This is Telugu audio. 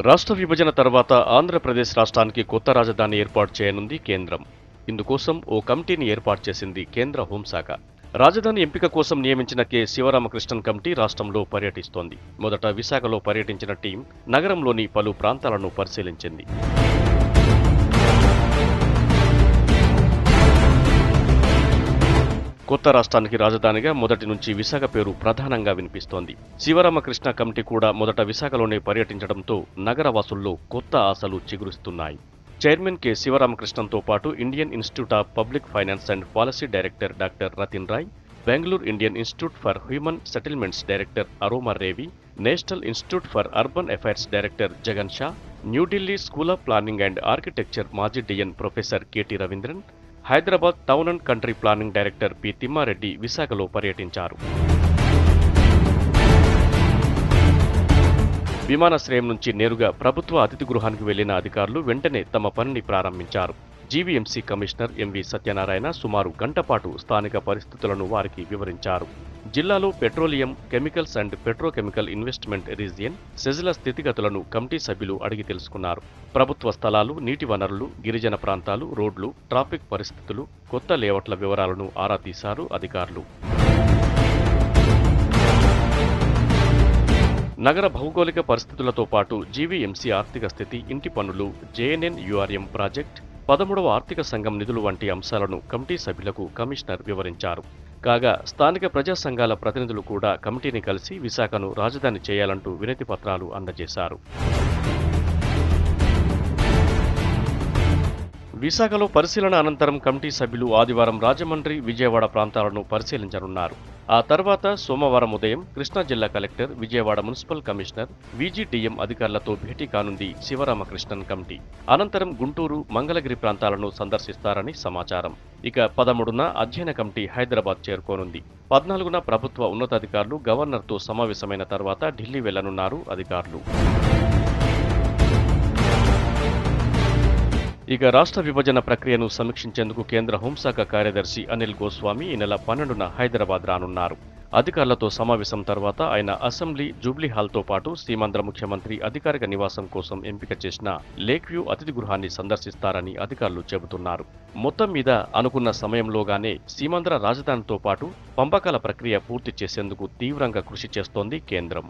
రాష్ట్ర విభజన తర్వాత ఆంధ్రప్రదేశ్ రాష్ట్రానికి కొత్త రాజధాని ఏర్పాటు చేయనుంది కేంద్రం. ఇందుకోసం ఓ కమిటీని ఏర్పాటు చేసింది కేంద్ర హోంశాఖ. రాజధాని ఎంపిక కోసం నియమించిన కె శివరామకృష్ణన్ కమిటీ రాష్ట్రంలో పర్యటిస్తోంది. మొదట విశాఖలో పర్యటించిన టీం నగరంలోని పలు ప్రాంతాలను పరిశీలించింది. కొత్త రాష్ట్రానికి రాజధానిగా మొదటి నుంచి విశాఖ పేరు ప్రధానంగా వినిపిస్తోంది. శివరామకృష్ణ కమిటీ కూడా మొదట విశాఖలోనే పర్యటించడంతో నగరవాసుల్లో కొత్త ఆశలు చిగురుస్తున్నాయి. చైర్మన్ కె శివరామకృష్ణన్తో పాటు Indian Institute of Public Finance and Policy director doctor Ratin Roy, Bengaluru Indian Institute for Human Settlements director Aroma Revi, National Institute for Urban Affairs director Jagan Shah, New Delhi school of planning and architecture మాజీ dean professor K T Raveendran, Hyderabad town and country planning director P Thimma Reddy విశాఖలో పర్యటించారు. విమానాశ్రయం నుంచి నేరుగా ప్రభుత్వ అతిథి గృహానికి వెళ్లిన అధికారులు వెంటనే తమ పనిని ప్రారంభించారు. జీవీఎంసీ కమిషనర్ ఎంవి సత్యనారాయణ సుమారు గంటపాటు స్థానిక పరిస్థితులను వారికి వివరించారు. జిల్లాలో petroleum, chemicals and petrochemical investment region, సెజ్ల స్థితిగతులను కమిటీ సభ్యులు అడిగి తెలుసుకున్నారు. ప్రభుత్వ స్థలాలు, నీటి వనరులు, గిరిజన ప్రాంతాలు, రోడ్లు, ట్రాఫిక్ పరిస్థితులు, కొత్త లేఅవుట్ల వివరాలను ఆరా తీశారు అధికారులు. నగర భౌగోళిక పరిస్థితులతో పాటు జీవీఎంసీ ఆర్థిక స్థితి, ఇంటి పన్నులు, జేఎన్ఎన్యూఆర్ఎం ప్రాజెక్ట్, 13వ ఆర్థిక సంఘం నిధులు వంటి అంశాలను కమిటీ సభ్యులకు కమిషనర్ వివరించారు. కాగా స్థానిక ప్రజా సంఘాల ప్రతినిధులు కూడా కమిటీని కలిసి విశాఖను రాజధాని చేయాలంటూ వినతి పత్రాలు అందజేశారు. విశాఖలో పరిశీలన అనంతరం కమిటీ సభ్యులు ఆదివారం రాజమండ్రి, విజయవాడ ప్రాంతాలను పరిశీలించనున్నారు. ఆ తర్వాత సోమవారం ఉదయం కృష్ణా జిల్లా కలెక్టర్, విజయవాడ మున్సిపల్ కమిషనర్, విజిడిఎం అధికారులతో భేటీ కానుంది శివరామకృష్ణన్ కమిటీ. అనంతరం గుంటూరు, మంగళగిరి ప్రాంతాలను సందర్శిస్తారని సమాచారం. ఇక 13న అధ్యయన కమిటీ హైదరాబాద్ చేరుకోనుంది. 14న ప్రభుత్వ ఉన్నతాధికారులు గవర్నర్తో సమావేశమైన తర్వాత ఢిల్లీ వెళ్లనున్నారు అధికారులు. ఇక రాష్ట్ర విభజన ప్రక్రియను సమీక్షించేందుకు కేంద్ర హోంశాఖ కార్యదర్శి అనిల్ గోస్వామి ఈ నెల 12న హైదరాబాద్ రానున్నారు. అధికారులతో సమావేశం తర్వాత ఆయన అసెంబ్లీ, జూబ్లీ హాల్తో పాటు సీమాంధ్ర ముఖ్యమంత్రి అధికారిక నివాసం కోసం ఎంపిక చేసిన లేక్ వ్యూ అతిథి గృహాన్ని సందర్శిస్తారని అధికారులు చెబుతున్నారు. మొత్తం మీద అనుకున్న సమయంలోగానే సీమాంధ్ర రాజధానితో పాటు పంపకాల ప్రక్రియ పూర్తి చేసేందుకు తీవ్రంగా కృషి చేస్తోంది కేంద్రం.